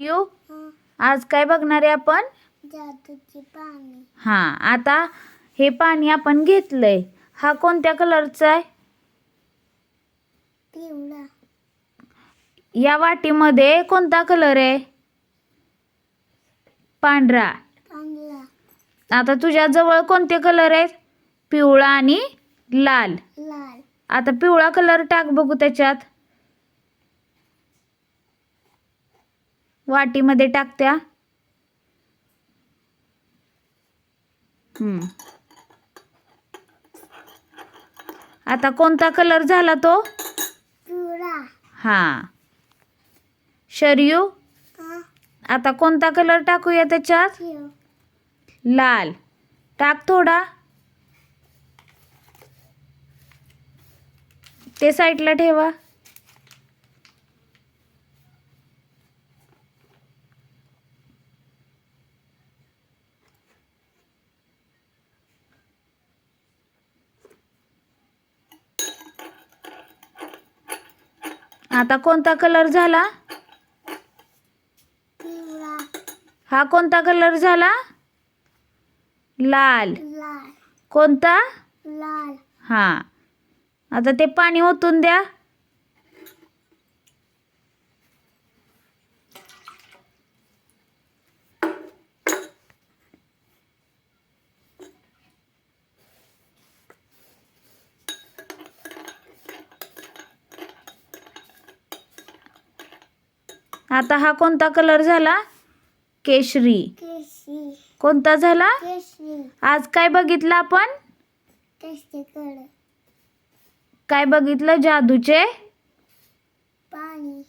You आज काय बघणार आहे आपण? जादूचे पाणी. आता हे पाणी आपण घेतलंय. हा कोणत्या कलरचा आहे? पिवळा. या वाटीमध्ये कोणता कलर आहे? पांढरा. पांढरा. आता तुझ्या जवळ कोणते कलर आहेत? पिवळा आणि लाल. लाल. आता पिवळा कलर टाक बघू त्याच्यात. वाटीमध्ये टाक त्या. आता कोणता कलर झाला तो? पिवळा. शर्यू हा. आता कोणता कलर टाकूया त्याच्यात? पिव. लाल. टाक थोडा. ते साईडला ठेवा. आता कोणता कलर झाला? पिवळा. हा कोणता कलर झाला? लाल. लाल. कोणता? लाल. आता ते पाणी ओतून द्या. आता हा कोणता कलर झाला? केशरी. केशरी. कोणता झाला? केशरी. आज काय बघितलं आपण? केशरी. काय बघितलं? जादूचे पाणी.